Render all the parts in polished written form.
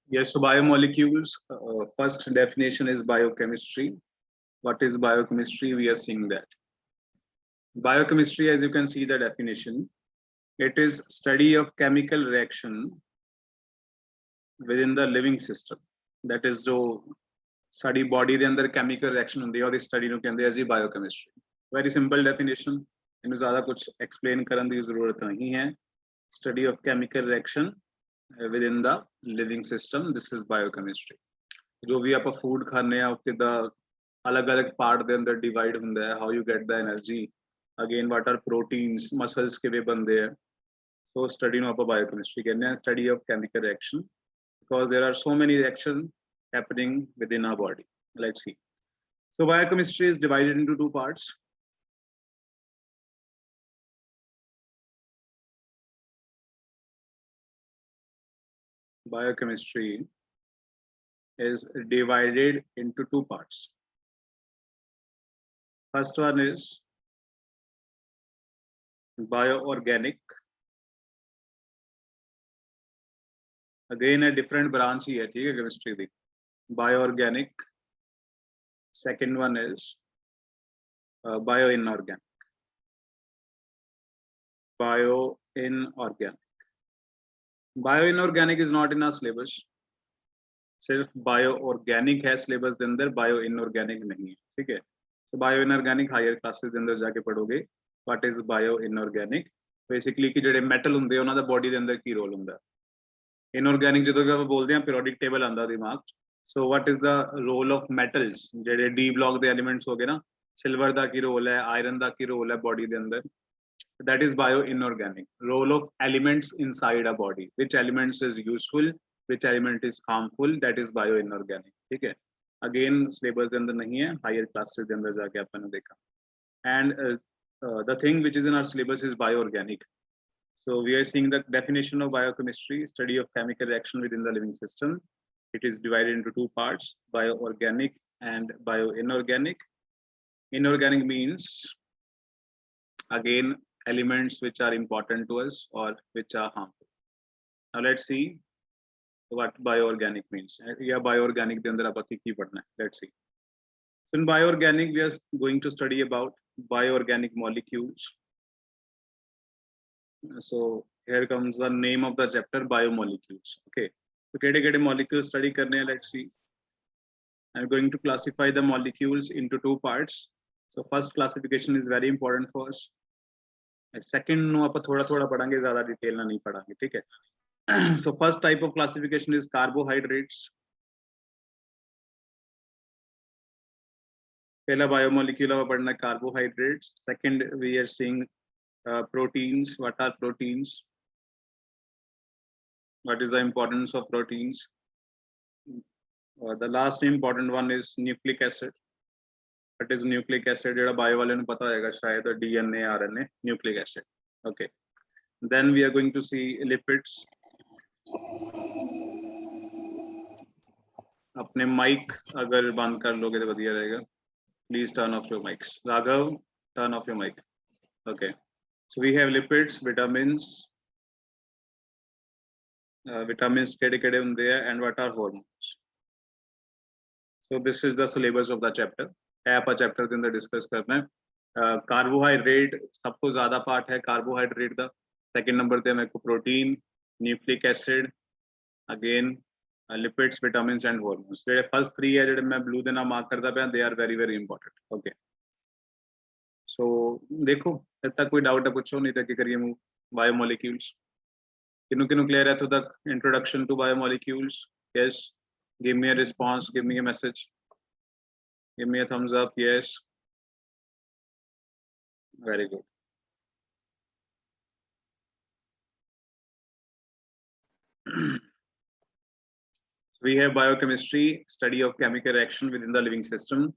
Yes, so biomolecules, first definition is biochemistry. What is biochemistry? We are seeing that. Biochemistry, as you can see the definition, it is study of chemical reaction within the living system. That is जो study body ਦੇ अंदर chemical reaction ਹੁੰਦੀ ਹੈ ਉਹਦੀ study ਨੂੰ ਕਹਿੰਦੇ ਆ ਜੀ biochemistry. Very simple definition. ਇਹਨੂੰ ਜ਼ਿਆਦਾ ਕੁਝ explain ਕਰਨ ਦੀ ਜ਼ਰੂਰਤ ਨਹੀਂ ਹੈ. Study of chemical reaction within the living system. This is biochemistry. जो भी आप food खाने ਆ ਉਹ ਕਿੱਦਾਂ अलग-अलग part ਦੇ ਅੰਦਰ divide ਹੁੰਦਾ ਹੈ. How you get the energy. Again, what are proteins, muscles ਕਿਵੇਂ ਬਣਦੇ ਆ. So study ਨੂੰ ਆਪਾਂ biochemistry ਕਹਿੰਦੇ ਆ. Study of chemical reaction. Because there are so many reactions happening within our body. Let's see. So biochemistry is divided into two parts. Biochemistry is divided into two parts. First one is bioorganic. Again a different branch ही है, ठीक है chemistry the. Bioorganic. Second one is bioinorganic. Bioinorganic. Bioinorganic is not in our syllabus. सिर्फ bioorganic है syllabus के अंदर, bioinorganic नहीं है, ठीक है. तो bioinorganic higher classes के अंदर जाके पढ़ोगे. What is bioinorganic? Basically कि ਜਿਹੜੇ metal ਹੁੰਦੇ ਉਹਨਾਂ ਦਾ body ਦੇ ਅੰਦਰ ਕੀ role ਹੁੰਦਾ. Inorganic ਜਦੋਂ ਵੀ ਆਪਾਂ ਬੋਲਦੇ ਹਾਂ periodic table ਆਂਦਾ ਦਿਮਾਗ 'ਚ. So what is the role of metals? ਜਿਹੜੇ D block ਦੇ elements ਹੋ ਗਏ ਨਾ, silver ਦਾ ਕੀ role ਹੈ, iron ਦਾ ਕੀ role ਹੈ body ਦੇ ਅੰਦਰ. That is bioinorganic. Role of elements inside a body. Which elements is useful, which element is harmful, that is bioinorganic. ठीक है. Again syllabus के अंदर नहीं है, higher classes के अंदर जाके अपन ने देखा. And the thing which is in our syllabus is bioorganic. So we are seeing the definition of biochemistry, study of chemical reaction within the living system. It is divided into two parts, bioorganic and bioinorganic. Inorganic means, again, elements which are important to us or which are harmful. Now let's see what bioorganic means. Yeah, bioorganic the andar aapa ki padhna hai. Let's see. So in bioorganic we are going to study about bioorganic molecules. So here comes the name of the chapter, biomolecules. Okay, so kede molecules study karne hai, let's see. I'm going to classify the molecules into two parts. So first classification is very important for us. Second ਨੂੰ ਆਪਾਂ ਥੋੜਾ ਪੜਾਂਗੇ, ਜ਼ਿਆਦਾ detail ਨਾਲ ਨਹੀਂ ਪੜਾਂਗੇ, ਠੀਕ ਹੈ. So first type of classification is carbohydrates. पहला biomolecule ਆਪਾਂ पढ़ना है carbohydrates. Second we are seeing proteins. What are proteins? What is the importance of proteins? The last important one is nucleic acid. What is nucleic acid? जेड़ा bio वाले ਨੂੰ पता होगा शायद, DNA, RNA, nucleic acid. Okay. Then we are going to see lipids. अपने mic अगर बंद कर लोगे तो बढ़िया रहेगा. Please turn off your mics. Raghav, turn off your mic. Okay. So we have lipids, vitamins. Vitamins kede hunde hai, and what are hormones? So this is the syllabus of the chapter. आप chapter के अंदर discuss करना है. Carbohydrate सबको ज़्यादा part है carbohydrate का. Second number पे मेरे को protein, nucleic acid, again lipids, vitamins and hormones. The first three है जो मैं blue देना mark करता पे, they are very very important. Okay. So देखो इतना कोई doubt है पूछो, नहीं तो क्या करिए move biomolecules. किनु clear है तो तक introduction to biomolecules? Yes. Give me a response. Give me a message. Give me a thumbs up. Yes. Very good. So we have biochemistry, study of chemical reaction within the living system.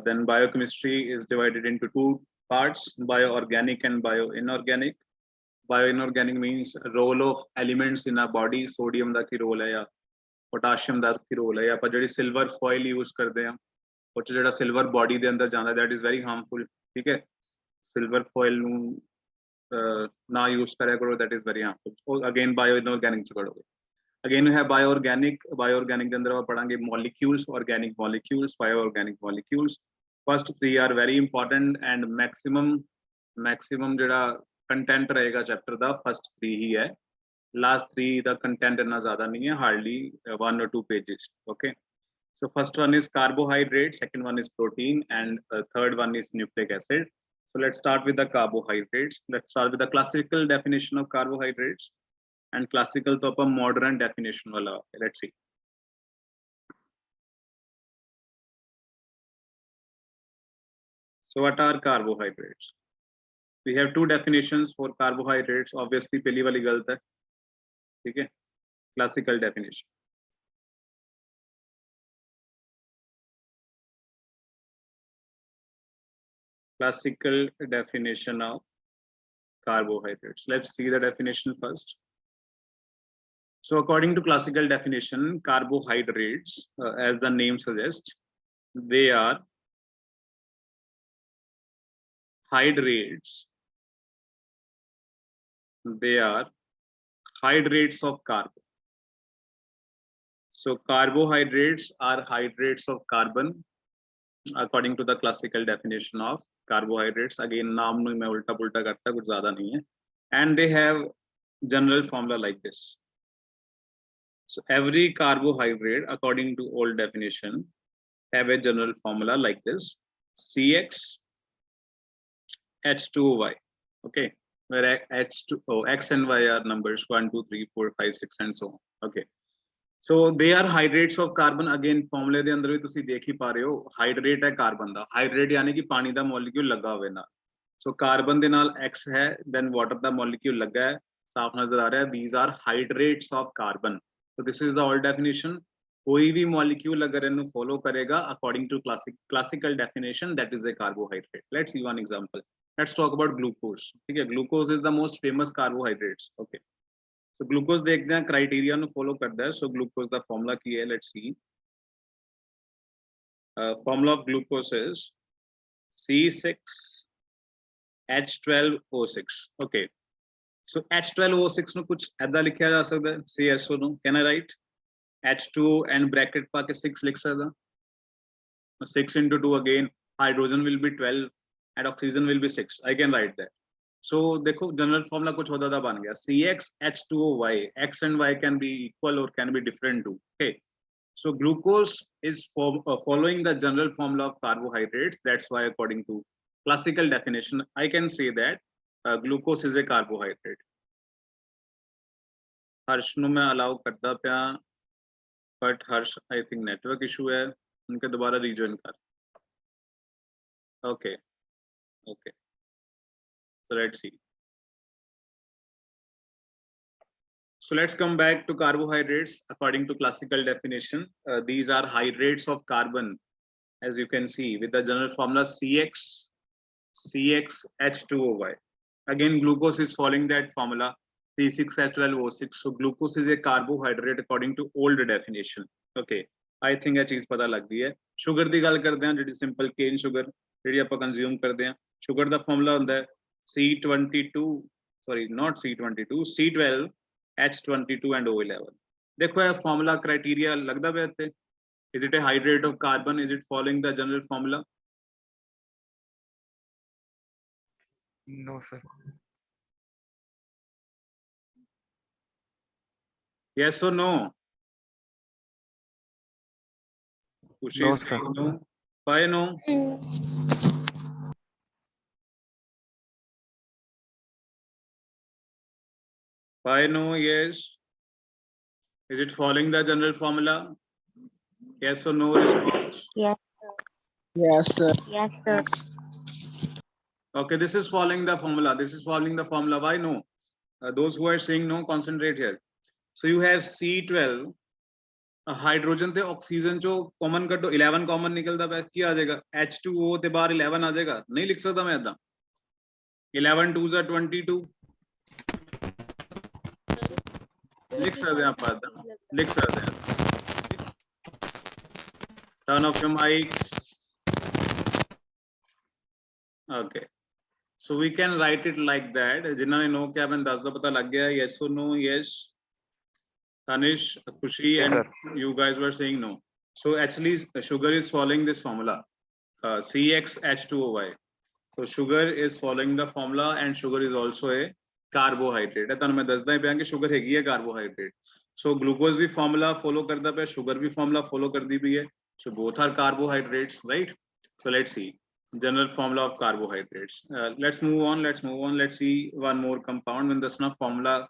Then biochemistry is divided into two parts, bioorganic and bioinorganic. Bioinorganic means role of elements in our body. Sodium da ki role hai ya potassium da ki role hai, ya pa jehdi silver foil use karte hain ਉਹ 'ਚ ਜਿਹੜਾ silver body ਦੇ ਅੰਦਰ ਜਾਂਦਾ, that is very harmful. ठीक है. Silver foil ਨੂੰ ना यूज करा करो, that is very harmful. So again bioinorganic ਚ पढ़ोगे. Again we have bioorganic के अंदर हम पढ़ांगे molecules, organic molecules, bioorganic molecules. First three are very important and maximum ਜਿਹੜਾ content रहेगा chapter ਦਾ first three ही है. Last three the content इतना ज़्यादा नहीं है, hardly 1 or 2 pages. Okay. So first one is carbohydrate, second one is protein, and third one is nucleic acid. So let's start with the carbohydrates. Let's start with the classical definition of carbohydrates. And classical तो अपन modern definition वाला. Let's see. So what are carbohydrates? We have two definitions for carbohydrates. Obviously पहली वाली गलत है, ठीक है? Classical definition. Classical definition of carbohydrates. Let's see the definition first. So according to classical definition, carbohydrates, as the name suggests, they are hydrates. They are hydrates of carbon. So carbohydrates are hydrates of carbon according to the classical definition of carbohydrates. Again, naam nu main ulta pulta karta, kuch zyada nahi hai. And they have general formula like this. So every carbohydrate, according to old definition, have a general formula like this: CX H2O. Okay, where H2O, X and Y are numbers 1, 2, 3, 4, 5, 6, and so on. Okay, so they are hydrates of carbon. Again, formula ਦੇ ਅੰਦਰ ਵੀ ਤੁਸੀਂ ਦੇਖ ਹੀ ਪਾ ਰਹੇ ਹੋ, hydrate ਹੈ carbon ਦਾ. Hydrate यानी कि पानी ਦਾ molecule लगा हुआ है ना. So carbon ਦੇ ਨਾਲ X है, then water ਦਾ molecule लगा है, साफ नजर आ रहा है. These are hydrates of carbon. So this is the old definition. कोई भी molecule अगर इन्हें follow करेगा according to classical definition, that is a carbohydrate. Let's see one example. Let's talk about glucose. ठीक है, glucose is the most famous carbohydrates. Okay. So glucose देखते हैं, criteria नु follow करता है. So glucose the formula की है. Let's see. Formula of glucose is C6H12O6. Okay. So H12O6 नु कुछ ऐसा लिखा जा सकता है. CSO नु. Can I write? H2 and bracket पा के 6 लिख सकता. 6 into 2 again. Hydrogen will be 12 and oxygen will be 6. I can write that. So देखो जनरल फॉर्मूला कुछ होता था बन गया. CXH2OY. X and Y can be equal or can be different too. Okay. So glucose is following the general formula of carbohydrates. That's why according to classical definition, I can say that glucose is a carbohydrate. हर्ष नु मैं allow करता पिया, but Harsh I think network issue है, उनके दोबारा rejoin कर. Okay. Okay. So let's see. So let's come back to carbohydrates. According to classical definition, these are hydrates of carbon, as you can see, with the general formula CXH2OY. Again, glucose is following that formula, C6H12O6. So glucose is a carbohydrate according to old definition. Okay, I think a चीज पता लग गई है. Sugar दी गल करते हैं, जिहड़ी simple cane sugar जिहड़ी आपां consume करते हैं. Sugar दा formula हुंदा है C22, sorry, not C22, C12, H22 and O11. देखो ये formula criteria लगदा पे इत्ते. Is it a hydrate of carbon? Is it following the general formula? No, sir. Yes or no? No, sir. No. Why no? Why no? Yes. Is it following the general formula? Yes or no response? Yes, Yes, sir. yes, sir. Okay, this is following the formula. This is following the formula. Why no? Those who are saying no, concentrate here. So you have C12. Hydrogen ते oxygen जो common कटो 11 common निकलता है, क्या आ जाएगा? H2O ते बाहर 11 आ जाएगा. नहीं लिख सकता मैं ऐसा. 11 2s are 22. लिख सकते हैं आप ऐसा. लिख सकते हैं. Turn off your mics. Okay. So we can write it like that. जिन्होंने नो क्या मैंने 10 दो पता लग गया. Yes or no? Yes. Tanish, Khushi, Yes, and sir. you guys were saying no. So actually, sugar is following this formula, CxH2OY. So sugar is following the formula, and sugar is also a carbohydrate. है ਤੁਹਾਨੂੰ ਮੈਂ ਦੱਸਦਾ ਪਿਆ ਕਿ sugar ਹੈਗੀ ਹੈ carbohydrate. So glucose भी formula follow करता ਪਿਆ, sugar भी formula follow करती पई है. So both are carbohydrates, right? So let's see general formula of carbohydrates. Let's move on. Let's see one more compound when the formula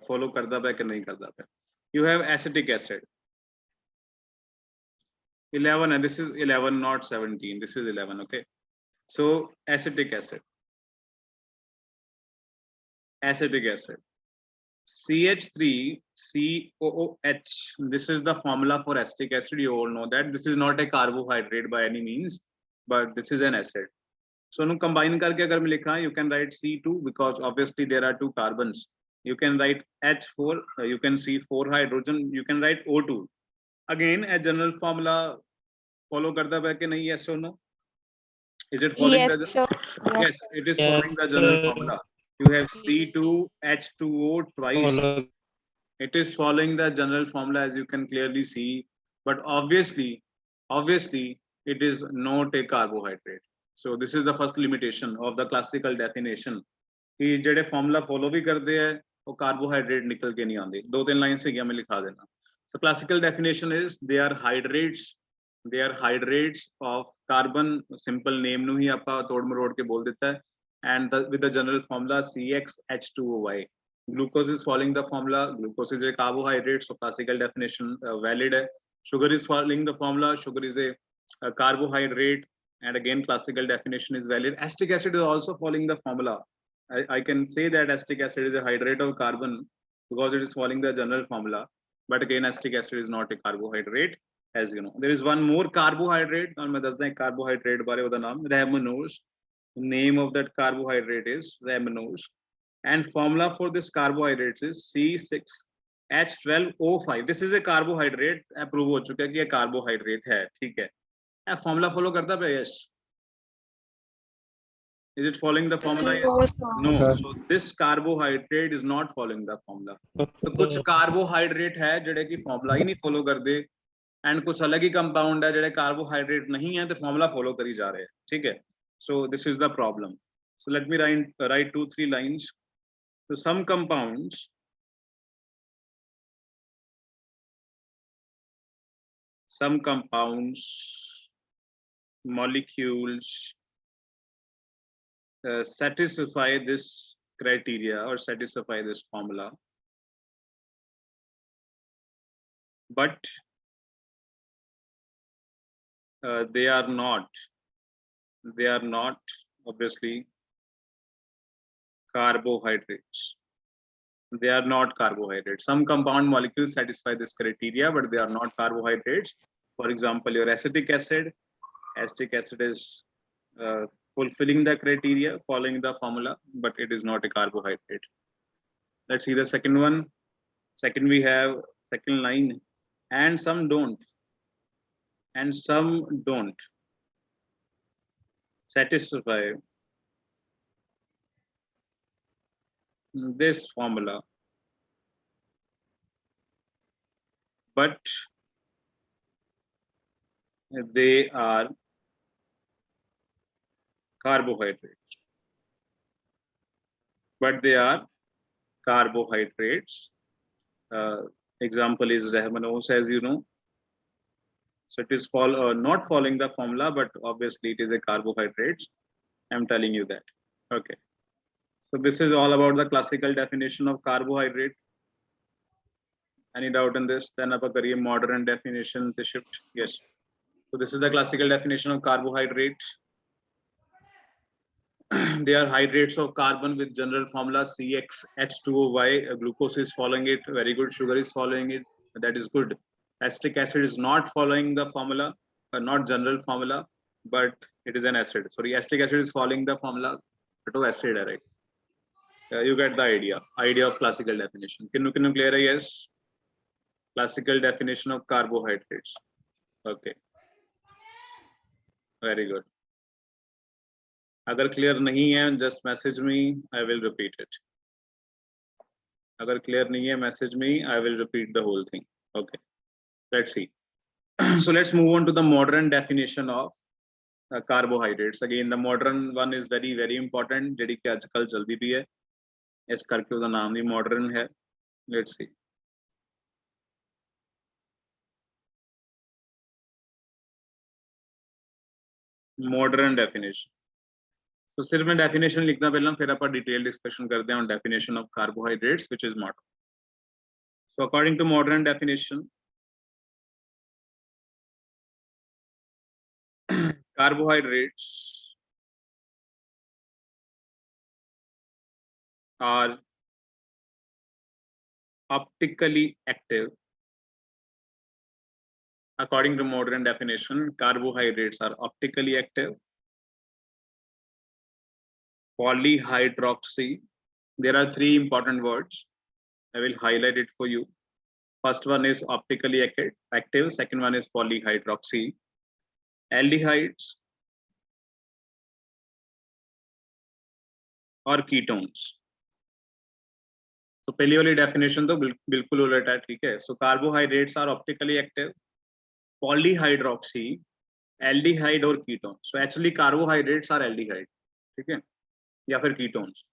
follow करता पिया कि नहीं करता पिया. You have acetic acid. 11, and this is 11, not 17. This is 11, okay? So acetic acid. CH3COOH. This is the formula for acetic acid. You all know that this is not a carbohydrate by any means, but this is an acid. So no combine करके अगर मैं लिखा, you can write C2 because obviously there are two carbons. You can write H4. You can see 4 hydrogen. You can write O2. Again, a general formula follow करता है कि नहीं? Yes or no? Is it following Yes, the? sir. Yes, it is following the general formula. You have C2H2O twice. It is following the general formula, as you can clearly see, but obviously it is not a carbohydrate. So this is the first limitation of the classical definition. कि जेडे formula follow भी करते हैं वो carbohydrate निकल के नहीं आते. 2-3 लाइन से क्या मैं लिखा देना. So classical definition is they are hydrates of carbon. Simple name nu hi aapa tod marod ke bol deta hai, and with the general formula CxH2OY. Glucose is following the formula. Glucose is a carbohydrate, so classical definition valid hai. Sugar is following the formula. Sugar is a carbohydrate, and again classical definition is valid. Acetic acid is also following the formula. I can say that acetic acid is a hydrate of carbon because it is following the general formula, but again acetic acid is not a carbohydrate. As you know, there is one more carbohydrate, and मैं दसदा एक carbohydrate बारे ਉਹਦਾ नाम ramenose. Name of that carbohydrate is ramenose, and formula for this carbohydrate is C6H12O5. This is a carbohydrate. Prove हो चुका है कि ये carbohydrate है, ठीक है? Formula follow करता है? Yes. Is it following the formula? No. So this carbohydrate is not following the formula. तो कुछ carbohydrate है जेडे की formula ही नहीं follow करते, and कुछ अलग ही compound है जेडे carbohydrate नहीं है तो formula follow करी जा रहे हैं, ठीक है? So this is the problem. So let me write 2-3 lines. So some compounds molecules satisfy this criteria or satisfy this formula, but they are not obviously carbohydrates. They are not carbohydrates. Some compound molecules satisfy this criteria, but they are not carbohydrates. For example, your acetic acid is fulfilling the criteria, following the formula, but it is not a carbohydrate. Let's see the second one. Second, we have second line, and some don't satisfy this formula, but they are carbohydrates. Example is ramenose, as you know. So it is not following the formula, but obviously it is a carbohydrate. I'm telling you that. Okay. So this is all about the classical definition of carbohydrate. Any doubt in this? Then up a modern definition to shift. Yes. So this is the classical definition of carbohydrate. They are hydrates of carbon with general formula CxH2OY. Glucose is following it. Very good. Sugar is following it. That is good. Acetic acid is not following the formula, not general formula, but it is an acid. Sorry, acetic acid is following the formula, but acid, right? You get the idea of classical definition. Can you clear? Yes. Classical definition of carbohydrates. Okay. Very good. अगर clear नहीं है, just message me. I will repeat it. अगर clear नहीं है message me, I will repeat the whole thing. Okay, let's see. So let's move on to the modern definition of carbohydrates. Again, the modern one is very very important, ਜਿਹੜੀ ਕਿ ਅੱਜ ਕੱਲ ਜਲਦੀ ਵੀ ਹੈ, ਇਸ ਕਰਕੇ ਉਹਦਾ ਨਾਮ ਵੀ modern ਹੈ. Let's see. Modern definition. So सिर्फ मैं definition लिखना पहला, फिर ਆਪਾਂ detailed discussion करते हैं on definition of carbohydrates, which is modern. So according to modern definition, carbohydrates are optically active. According to modern definition, carbohydrates are optically active. Polyhydroxy. There are three important words. I will highlight it for you. First one is optically active. Second one is polyhydroxy. Aldehydes or ketones. So पहली वाली definition तो बिल्कुल उलट है, ठीक है. So carbohydrates are optically active. Polyhydroxy, aldehyde और ketone. So actually carbohydrates are aldehyde, ठीक है, या फिर ketones.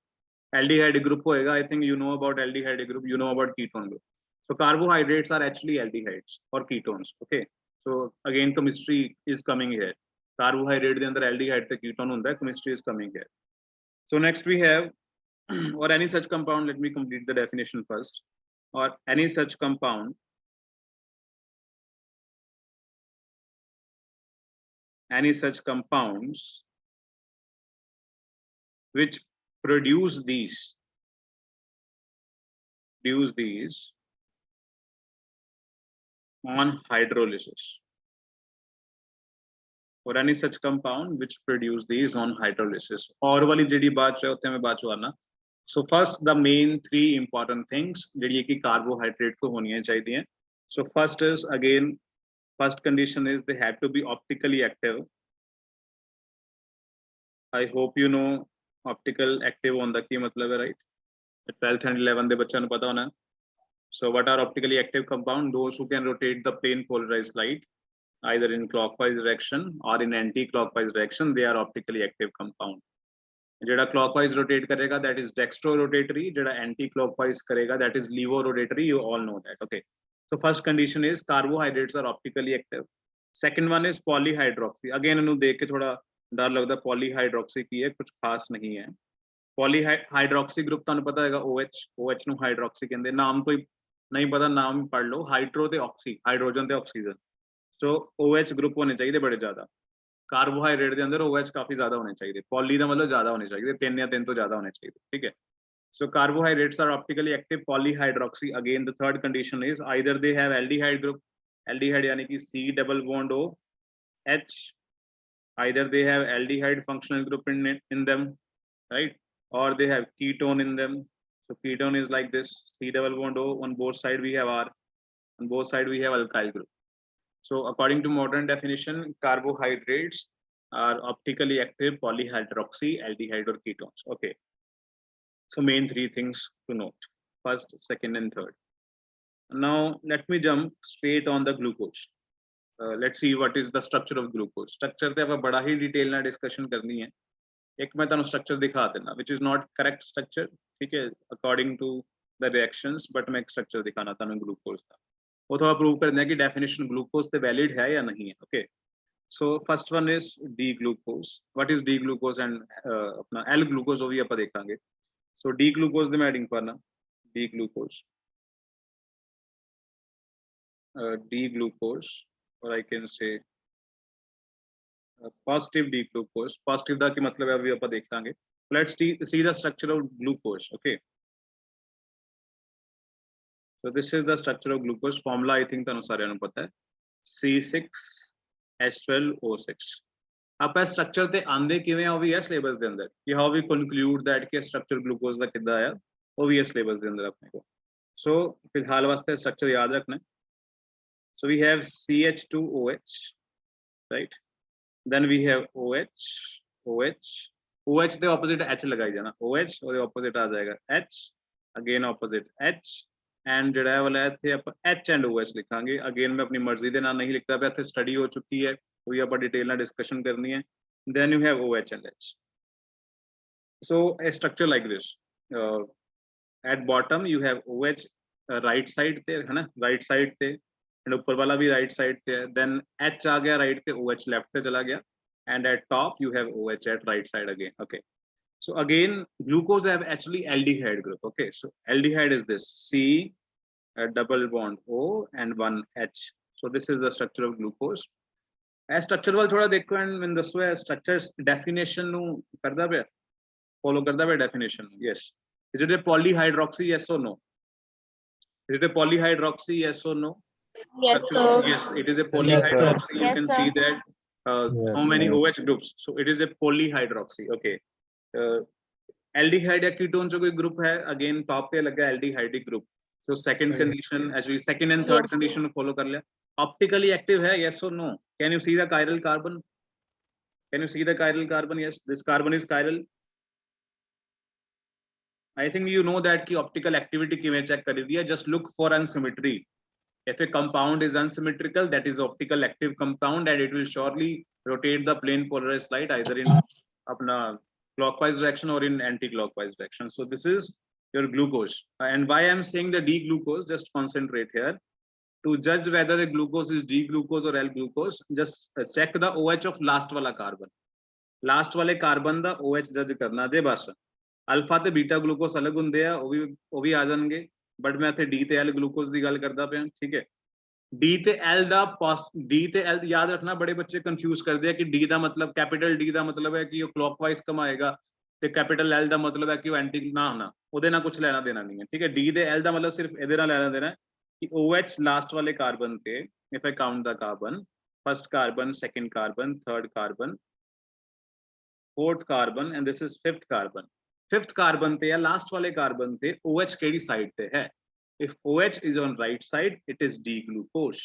Aldehyde group होएगा. I think you know about aldehyde group, you know about ketone group. So carbohydrates are actually aldehydes or ketones. Okay. So again chemistry is coming here. Carbohydrate के अंदर aldehyde ते ketone होता है. Chemistry is coming here. So next we have or any such compound. Let me complete the definition first. Or any such compound any such compounds which produce these on hydrolysis, or any such compound which produce these on hydrolysis. और वाली JD बात जो होते हैं मैं बात आना. So first the main three important things JD की carbohydrate को होनी चाहिए. So first is again, first condition is they have to be optically active. I hope you know optical active होने का क्या मतलब है, right? 12th and 11th दे बच्चों को पता होना. So what are optically active compound? Those who can rotate the plane polarized light either in clockwise direction or in anti-clockwise direction, they are optically active compound. जेड़ा clockwise rotate करेगा that is dextrorotatory, जेड़ा anti-clockwise करेगा that is levorotatory. You all know that. Okay. So first condition is carbohydrates are optically active. Second one is polyhydroxy. Again इन्हों देख के थोड़ा डर लगता है. polyhydroxy की है, कुछ खास नहीं है. polyhydroxy group ਤੁਹਾਨੂੰ ਪਤਾ ਹੈਗਾ OH ਨੂੰ hydroxy ਕਹਿੰਦੇ. ਨਾਮ ਤੋਂ ਹੀ नहीं पता, नाम पढ़ लो. हाइड्रो ते ऑक्सी, हाइड्रोजन ते ऑक्सीजन. सो OH ग्रुप होने चाहिए बड़े ज्यादा. कार्बोहाइड्रेट के अंदर OH काफी ज्यादा होने चाहिए. पॉली का मतलब ज्यादा होने चाहिए, 3 या 3 तो ज्यादा होने चाहिए, ठीक है. So carbohydrates are optically active. Polyhydroxy, again the third condition is either they have aldehyde group, aldehyde यानी कि C double bond O H, either they have aldehyde functional group in them, right, or they have ketone in them. So ketone is like this, C double bond O, on both side we have R, on both side we have alkyl group. So according to modern definition, carbohydrates are optically active: polyhydroxy, aldehyde or ketones. Okay. So main three things to note: first, second and third. Now let me jump straight on the glucose. Let's see what is the structure of glucose. Structure पे आप बड़ा ही detail ना discussion करनी है. एक मैं ਤੁਹਾਨੂੰ structure दिखा देना, which is not correct structure, ठीक है, according to the reactions, but मैं एक स्ट्रक्चर दिखाना था ग्लूकोज का. वो थोड़ा प्रूव करना है कि डेफिनेशन ग्लूकोज पे वैलिड है या नहीं है. Okay. So first one is D glucose. What is D glucose and अपना एल ग्लूकोज वो भी आप देखेंगे. सो डी ग्लूकोज दी मैं एडिंग करना. डी ग्लूकोज और I can say positive D glucose. Positive ਦਾ ਕੀ ਮਤਲਬ ਹੈ ਵੀ ਆਪਾਂ ਦੇਖਾਂਗੇ. Let's see the structure of glucose. Okay. So this is the structure of glucose. Formula I think ਤੁਹਾਨੂੰ ਸਾਰਿਆਂ ਨੂੰ ਪਤਾ ਹੈ. C6H12O6. ਆਪਾਂ ਸਟਰਕਚਰ ਤੇ ਆਂਦੇ ਕਿਵੇਂ ਆ ਉਹ ਵੀ ਹੈ ਸਿਲੇਬਸ ਦੇ ਅੰਦਰ, ਕਿ ਹਾਊ ਵੀ ਕਨਕਲੂਡ ਦੈਟ ਕਿ ਸਟਰਕਚਰ ਗਲੂਕੋਜ਼ ਦਾ ਕਿੱਦਾਂ ਆਇਆ ਉਹ ਵੀ ਹੈ ਸਿਲੇਬਸ ਦੇ ਅੰਦਰ ਆਪਣੇ ਕੋਲ. ਸੋ ਫਿਲਹਾਲ ਵਾਸਤੇ ਸਟਰਕਚਰ ਯਾਦ ਰੱਖਣਾ. So we have CH2OH, right? Then we have OH. OH the opposite H लगाई जाना. OH और the opposite आ जाएगा H. Again opposite H and ਜਿਹੜਾ ਇਹ ਵਾਲਾ ਹੈ ਇੱਥੇ ਆਪਾਂ H एंड OH ਲਿਖਾਂਗੇ ਅਗੇਨ ਮੈਂ ਆਪਣੀ ਮਰਜ਼ੀ ਦੇ ਨਾਲ ਨਹੀਂ ਲਿਖਦਾ ਪਿਆ ਇੱਥੇ ਸਟੱਡੀ ਹੋ ਚੁੱਕੀ ਹੈ ਕੋਈ ਆਪਾਂ ਡਿਟੇਲ ਨਾਲ ਡਿਸਕਸ਼ਨ ਕਰਨੀ ਹੈ then you have OH and H so a structure like this at bottom you have OH right side ਤੇ है ना right side ਤੇ and ऊपर वाला भी right side पे है then H आ गया right पे OH left पे चला गया and at top you have OH at right side again okay so again glucose have actually aldehyde group okay so aldehyde is this C a double bond O and one H so this is the structure of glucose as structure वाल थोड़ा देखो and when this way structures definition नु करदा पे follow करदा पे definition yes is it a polyhydroxy yes or no is it a polyhydroxy yes or no Yes, structure sir. of- yes it is a polyhydroxy you Yes, can sir. see that Yes, how many yes. OH groups so it is a polyhydroxy okay aldehyde या ketone जो कोई group है again top पे लगा aldehydic group so second Right. condition actually second and third Yes. condition follow कर लिया optically active है yes or no can you see the chiral carbon can you see the chiral carbon yes this carbon is chiral I think you know that ki optical activity किवें check करी दी है just look for unsymmetry if a compound is unsymmetrical that is optical active compound and it will surely rotate the plane polarized light either in apna clockwise direction or in anti-clockwise direction so this is your glucose and why I am saying the D glucose just concentrate here to judge whether a glucose is D glucose or L glucose just check the OH of last wala carbon last wale carbon da OH judge करना जे बस alpha ते beta glucose अलग ਹੁੰਦੇ ਆ ਉਹ ਵੀ ਆ ਜਾਣਗੇ but ਮੈਂ ਇੱਥੇ ਡੀ ਤੇ ਐਲ ਗਲੂਕੋਸ ਦੀ ਗੱਲ ਕਰਦਾ ਪਿਆ ਠੀਕ ਹੈ ਡੀ ਤੇ ਐਲ ਦਾ ਡੀ ਤੇ ਐਲ ਯਾਦ ਰੱਖਣਾ ਬੜੇ ਬੱਚੇ ਕੰਫਿਊਜ਼ ਕਰਦੇ ਆ ਕਿ ਡੀ ਦਾ ਮਤਲਬ ਕੈਪੀਟਲ ਡੀ ਦਾ ਮਤਲਬ ਹੈ ਕਿ ਉਹ ਕਲੌਕਵਾਈਜ਼ ਕਮਾਏਗਾ ਤੇ ਕੈਪੀਟਲ ਐਲ ਦਾ ਮਤਲਬ ਹੈ ਕਿ ਉਹ ਐਂਟੀ ਨਾ ਹੋਣਾ ਉਹਦੇ ਨਾਲ ਕੁਝ ਲੈਣਾ ਦੇਣਾ ਨਹੀਂ ਹੈ ਠੀਕ ਹੈ ਡੀ ਦੇ ਐਲ ਦਾ ਮਤਲਬ ਸਿਰਫ ਇਹਦੇ ਨਾਲ ਲੈਣਾ ਦੇਣਾ ਹੈ ਕਿ OH ਲਾਸਟ ਵਾਲੇ ਕਾਰਬਨ ਤੇ if I count the carbon first carbon second carbon third carbon fourth carbon and this is fifth carbon fifth carbon te ya last wale carbon te OH kedi side te hai if OH is on right side it is D glucose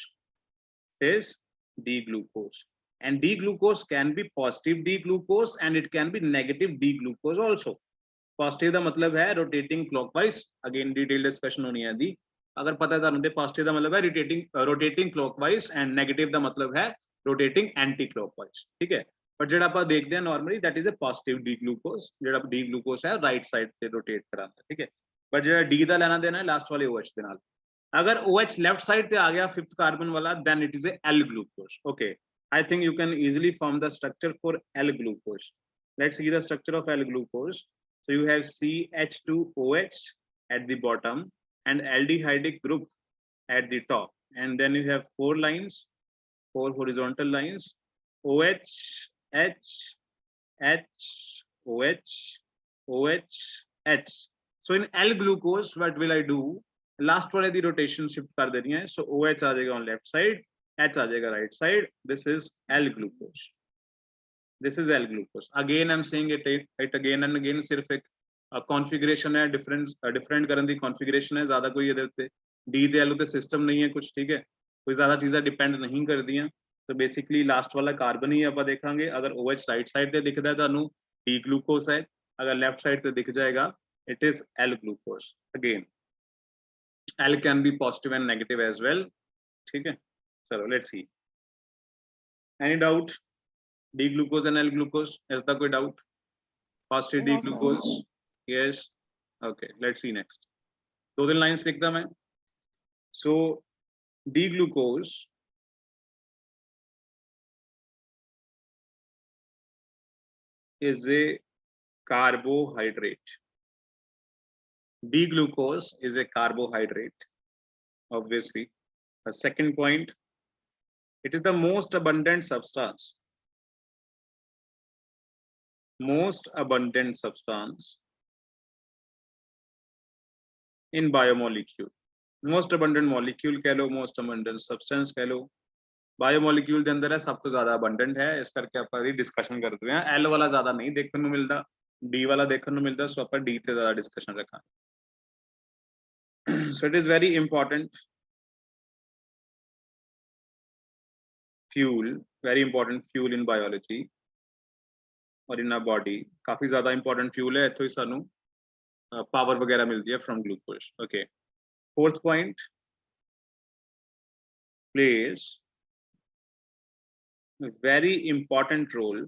it is D glucose and D glucose can be positive D glucose and it can be negative D glucose also positive da matlab hai rotating clockwise again detailed discussion honi hai di agar pata hai tanu de positive da matlab hai rotating clockwise and negative da matlab hai rotating anti clockwise theek hai पर ਜਿਹੜਾ ਆਪਾਂ ਦੇਖਦੇ ਹਾਂ normally that is a positive D glucose ਜਿਹੜਾ D glucose ਹੈ right side ਤੇ rotate ਕਰਾਂਦਾ ਠੀਕ ਹੈ ਪਰ ਜਿਹੜਾ D ਦਾ ਲੈਣਾ ਦੇਣਾ ਹੈ ਲਾਸਟ ਵਾਲੇ OH ਦੇ ਨਾਲ ਅਗਰ OH ਲੈਫਟ ਸਾਈਡ ਤੇ ਆ ਗਿਆ ਫਿਫਥ ਕਾਰਬਨ ਵਾਲਾ then it is a L glucose okay I think you can easily form the structure for L glucose let's see the structure of L glucose so you have CH2OH at the bottom and aldehydic group at the top and then you have four horizontal lines OH H H OH OH H so in L glucose what will I do last वाले दी rotation shift कर देनी है so OH आ जाएगा on left side H आ जाएगा right side this is L glucose again I'm saying it again and again सिर्फ एक configuration है different करने दी configuration है ज़्यादा कोई इधर से D ते L ते system नहीं है कुछ ठीक है कोई ज़्यादा चीज़ें depend नहीं कर दी हैं तो बेसिकली लास्ट वाला कार्बन ही ਆਪਾਂ ਦੇਖਾਂਗੇ अगर OH राइट साइड ਤੇ ਦਿਖਦਾ ਹੈ ਤੁਹਾਨੂੰ D glucose है अगर लेफ्ट साइड पे दिख जाएगा it is L glucose again L can be positive and negative as well ठीक है चलो let's see any doubt D glucose and L glucose ऐसा कोई doubt positive D No, sir. glucose yes okay let's see next दो तीन lines लिखता मैं so D glucose is a carbohydrate. D glucose is a carbohydrate, obviously. A second point, it is the most abundant substance. Most abundant substance in biomolecule. Most abundant molecule कह लो, most abundant substance कह लो. Biomolecule के अंदर है सब तो ज्यादा abundant है इस करके आप डिस्कशन करते हैं एल वाला ज्यादा नहीं देखने को मिलता डी वाला देखने को मिलता सो आप डी पे ज्यादा डिस्कशन रखा so it is very important fuel very important fuel in biology और इन अ बॉडी काफी ज्यादा इंपॉर्टेंट फ्यूल है इथों ही सानू पावर वगैरह मिलती है from glucose. Okay, fourth point, plays a very important role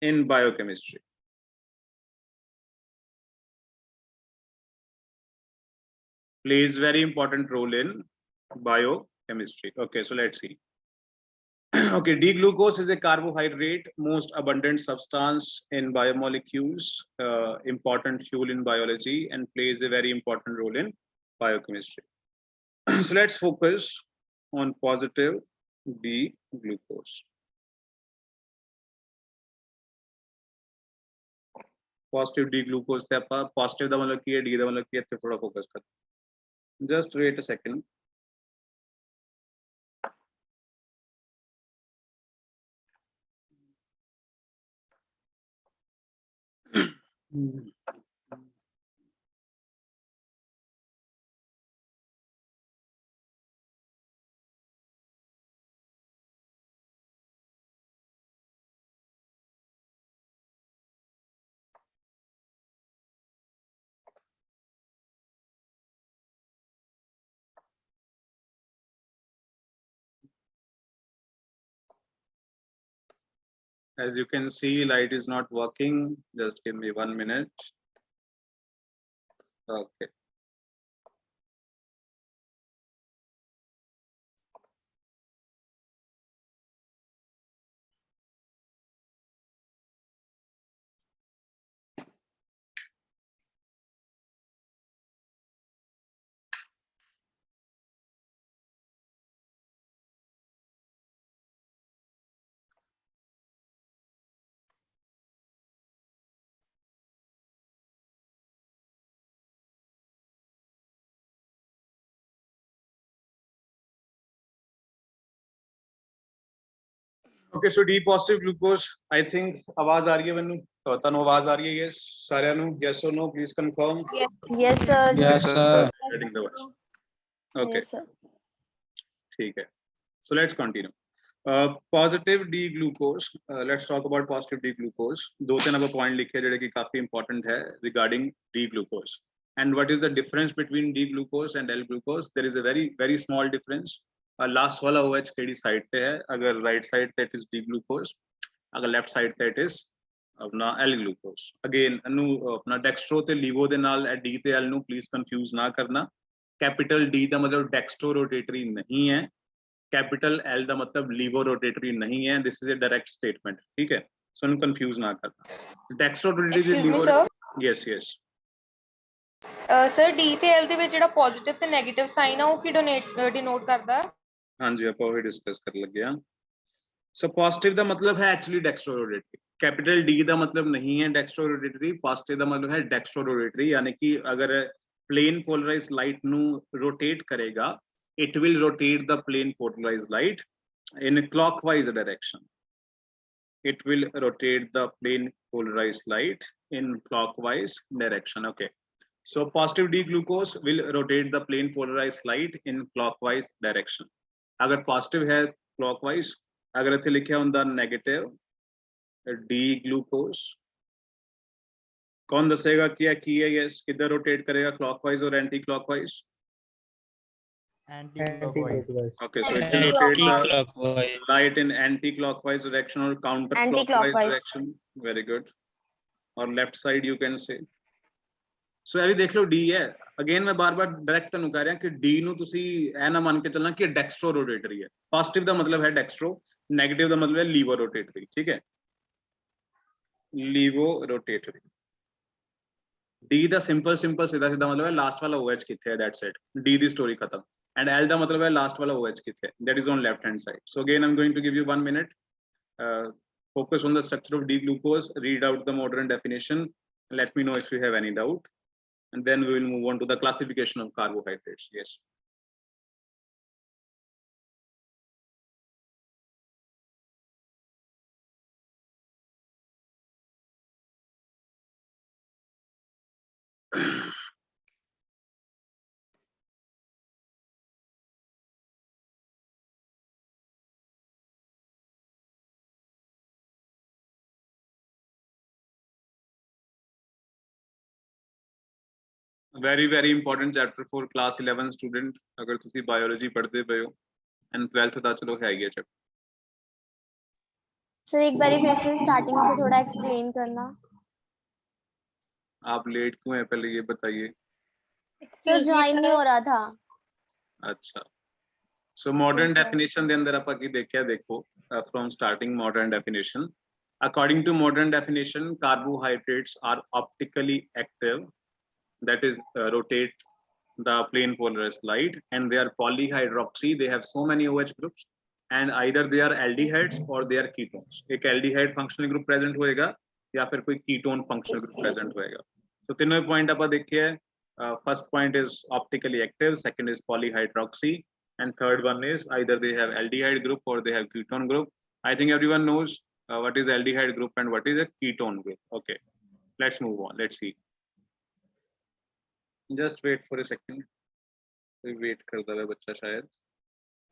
in biochemistry. Plays very important role in biochemistry. Okay, so let's see. Okay, D-glucose is a carbohydrate, most abundant substance in biomolecules, important fuel in biology, and plays a very important role in biochemistry. So let's focus on positive D-glucose. Positive D-glucose ਤੇ ਆਪਾਂ positive ਦਾ ਮਤਲਬ ਕੀ ਹੈ, D ਦਾ ਮਤਲਬ ਕੀ ਹੈ, ਇੱਥੇ ਥੋੜਾ focus ਕਰ. Just wait a second. As you can see, light is not working. Just give me 1 minute. Okay. Okay, so D positive glucose, I think आवाज आ रही है ਮੈਨੂੰ, ਤੁਹਾਨੂੰ ਆਵਾਜ਼ ਆ ਰਹੀ ਹੈ? Yes, ਸਾਰਿਆਂ ਨੂੰ? Yes or no? Please confirm. Yes, sir. Yes, sir. Getting the voice. Okay, Yes, sir. ठीक है. So let's continue. Positive D glucose. Let's talk about positive D glucose. दो तीन अब पॉइंट लिखे ਜਿਹੜੇ कि काफी important है regarding D glucose. And what is the difference between D glucose and L glucose? There is a very small difference. Last वाला OH केड़ी साइड पे है? अगर राइट साइड पे इट इज D glucose, अगर लेफ्ट साइड पे it is अपना L glucose. Again अनु अपना डेक्स्ट्रो ते लीवो दे नाल D ते L नु प्लीज कंफ्यूज ना करना. कैपिटल D दा मतलब डेक्स्ट्रो रोटेटरी नहीं है, कैपिटल L दा मतलब लीवो रोटेटरी नहीं है. This is a direct statement, ठीक है? सो नु कंफ्यूज ना करना. Dextro rotatory Excuse me, levo. sir. Yes yes. Sir D ਤੇ L ਦੇ ਵਿੱਚ ਜਿਹੜਾ ਪੋਜ਼ਿਟਿਵ ਤੇ 네ਗੇਟਿਵ ਸਾਈਨ ਆ ਉਹ ਕੀ ਡਿਨੋਟ ਕਰਦਾ? हाँ जी, आप वही डिस्कस कर लग गया. सो पॉजिटिव का मतलब है एक्चुअली डेक्स्ट्रोरोटेटरी. कैपिटल डी का मतलब नहीं है डेक्स्ट्रोरोटेटरी. पॉजिटिव का मतलब है डेक्स्ट्रोरोटेटरी, यानी कि अगर प्लेन पोलराइज लाइट नु रोटेट करेगा, it will rotate the plane polarise light in clockwise direction. It will rotate the plane polarized light in clockwise direction. Okay, so positive D glucose will rotate the plane polarized light in clockwise direction. अगर positive है clockwise, अगर इथे लिखे ਹੁੰਦਾ negative D glucose, कौन दसेगा क्या की है? यस, किधर रोटेट करेगा, क्लॉकवाइज और anti clockwise? Anti-clockwise. Okay, so it will rotate the Anti-clockwise. light in anti-clockwise direction or counter-clockwise Anti-clockwise. direction. Very good. और left side you can say. So ये भी देख लो डी है. अगेन मैं बार बार direct ਤੁਹਾਨੂੰ ਕਹਿ ਰਿਹਾ ਕਿ डी ਨੂੰ ਤੁਸੀਂ ਐ ਨਾ ਮੰਨ ਕੇ ਚੱਲਣਾ ਕਿ ਡੈਕਸਟਰੋ ਰੋਟੇਟਰੀ ਹੈ. ਪੋਜ਼ਿਟਿਵ ਦਾ ਮਤਲਬ ਹੈ ਡੈਕਸਟਰੋ, 네ਗੇਟਿਵ ਦਾ ਮਤਲਬ ਹੈ ਲੀਵੋ ਰੋਟੇਟਰੀ, ਠੀਕ ਹੈ? ਲੀਵੋ ਰੋਟੇਟਰੀ. डी ਦਾ ਸਿੰਪਲ ਸਿੱਧਾ मतलब है लास्ट वाला OH किथे है, that's it. D the story खत्म. एंड L ਦਾ मतलब है लास्ट वाला OH किथे है, that is on left hand side. So again I'm going to give you 1 minute. Focus on the structure of D glucose, read out the modern definition, let me know if you have any doubt, and then we will move on to the classification of carbohydrates. Yes. very important chapter for class 11 student अगर तुसी biology पढ़ते पे हो and 12th दा चलो है ही chapter। Sir एक बार फिर से स्टार्टिंग से थोड़ा एक्सप्लेन करना। आप लेट क्यों है पहले ये बताइए। सर ज्वाइन नहीं हो रहा था। अच्छा, so modern Yes, sir. definition ਦੇ ਅੰਦਰ ਆਪਾਂ ਕੀ ਦੇਖਿਆ ਦੇਖੋ from starting modern definition, according to modern definition carbohydrates are optically active, that is rotate the plane polarized light, and they are polyhydroxy, they have so many OH groups and either they are aldehydes or they are ketones। एक aldehyde functional group present होएगा या फिर कोई ketone functional group present होएगा। तो तीनों point ਆਪਾਂ देखिए, first point is optically active, second is polyhydroxy, and third one is either they have aldehyde group or they have ketone group। I think everyone knows what is aldehyde group and what is a ketone group। Okay, let's move on, let's see। Just wait for a second, कोई wait करता है बच्चा शायद।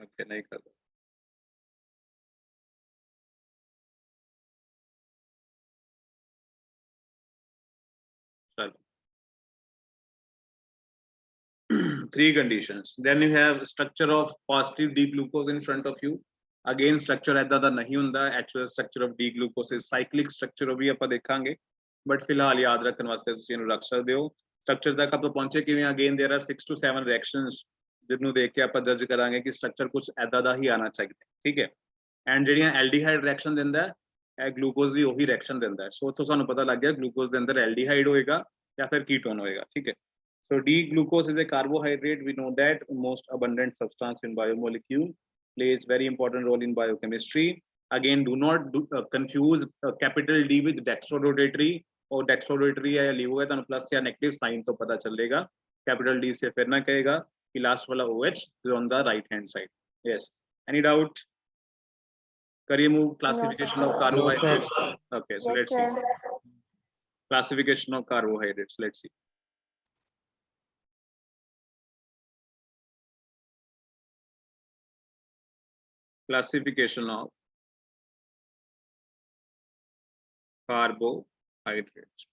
Okay, नहीं कर रहा। चलो, 3 conditions, then you have structure of positive D glucose in front of you। Again structure ऐदा दा नहीं हुंदा, actual structure of D glucose is cyclic structure, ਉਹ ਵੀ ਆਪਾਂ ਦੇਖਾਂਗੇ, but ਫਿਲਹਾਲ ਯਾਦ ਰੱਖਣ ਵਾਸਤੇ ਤੁਸੀਂ ਇਹਨੂੰ ਰੱਖ ਸਕਦੇ ਹੋ। structure ਤੱਕ ਆਪਾਂ ਪਹੁੰਚੇ ਕਿਵੇਂ? Again there are 6 to 7 reactions ਜਿਹਨੂੰ ਦੇਖ ਕੇ ਆਪਾਂ ਜੱਜ ਕਰਾਂਗੇ ਕਿ structure ਕੁਝ ਐਦਾ ਦਾ ਹੀ ਆਣਾ ਚਾਹੀਦਾ, ਠੀਕ ਹੈ। and ਜਿਹੜੀਆਂ aldehyde reaction ਦਿੰਦਾ ਹੈ, glucose ਵੀ ਉਹੀ reaction ਦਿੰਦਾ ਹੈ। ਸੋ ਉੱਥੋਂ ਸਾਨੂੰ ਪਤਾ ਲੱਗ ਗਿਆ glucose ਦੇ ਅੰਦਰ aldehyde ਹੋਏਗਾ ਜਾਂ ਫਿਰ ketone ਹੋਏਗਾ, ਠੀਕ ਹੈ। So D glucose is a carbohydrate, we know that, most abundant substance in biomolecule, plays very important role in biochemistry। Again do not confuse capital D with dextrorotatory, और dextrorotatory या LIGO है तो plus या negative sign तो पता चलेगा, capital D से फिर ना कहेगा कि लास्ट वाला OH is on the right hand side। Yes, any doubt? करिए move classification of carbohydrates। Okay, so let's see classification of carbohydrates, let's see। Classification of carbohydrates,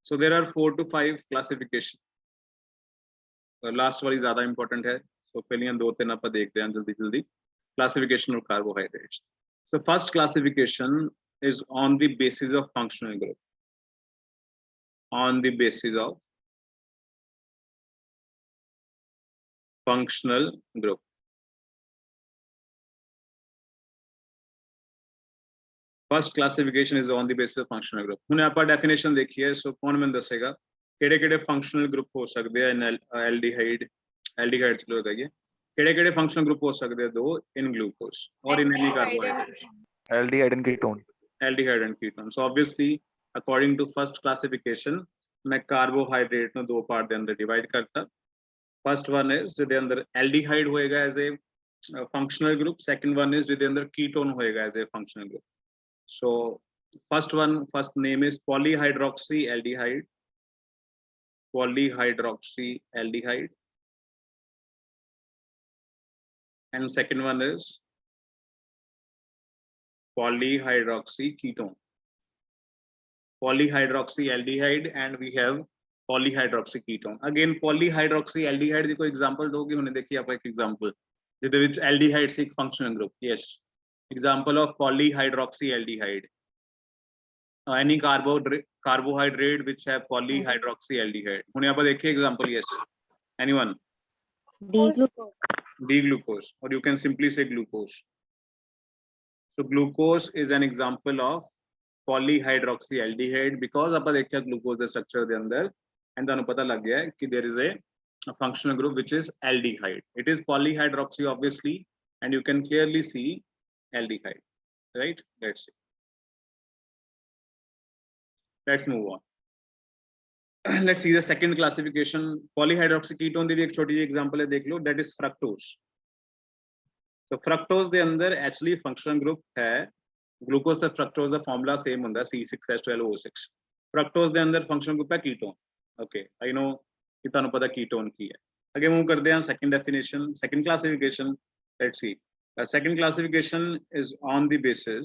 so there are 4 to 5 classification। last वाली ज्यादा important है, so पहले 2-3 आप देखते हैं जल्दी। classification of carbohydrates, so first classification is on the basis of functional group, on the basis of functional group। First classification is on the basis of functional group. हुणे आपा डेफिनेशन देखिए, सो कौन मैंने दसेगा केड़े-केड़े फंक्शनल ग्रुप हो सकते हैं इन aldehyde चलो बताइए, केड़े-केड़े फंक्शनल ग्रुप हो सकते हैं दो इन ग्लूकोज और in any carbohydrate? aldehyde and ketone। Aldehyde and ketone. So obviously according to first classification मैं कार्बोहाइड्रेट नु दो पार्ट दे अंदर डिवाइड करता। फर्स्ट वन इज जिदे अंदर एल्डिहाइड होएगा as a functional group, second one is जिदे अंदर कीटोन होएगा as a functional group. So first name is polyhydroxyaldehyde, polyhydroxyaldehyde, and second one is polyhydroxyketone, polyhydroxyaldehyde, and we have polyhydroxyketone। Again polyhydroxyaldehyde दी कोई example दोगे? हमने देखी आप एक example जिदे विच aldehyde से एक functional group। Yes, example of polyhydroxyaldehyde, any carbohydrate which have polyhydroxyaldehyde। हुणे आप देखिए example। Yes, anyone? D glucose, or you can simply say glucose। so glucose is an example of polyhydroxyaldehyde because आप देखिए glucose the structure दे अंदर and तानु पता लग गया है कि there is a functional group which is aldehyde। it is polyhydroxy obviously, and you can clearly see aldehyde, right? Let's move on। let's see the second classification। polyhydroxyketone दी भी एक छोटी example है, देख लो, that is fructose। तो fructose दे अंदर actually functional group है glucose ਤੇ fructose ਦਾ formula same ਹੁੰਦਾ C6H12O6। fructose दे अंदर functional group है ketone। okay, I know कि ਤੁਹਾਨੂੰ पता ketone की है। आगे मूव करते हैं second definition, second classification। let's see, the second classification is on the basis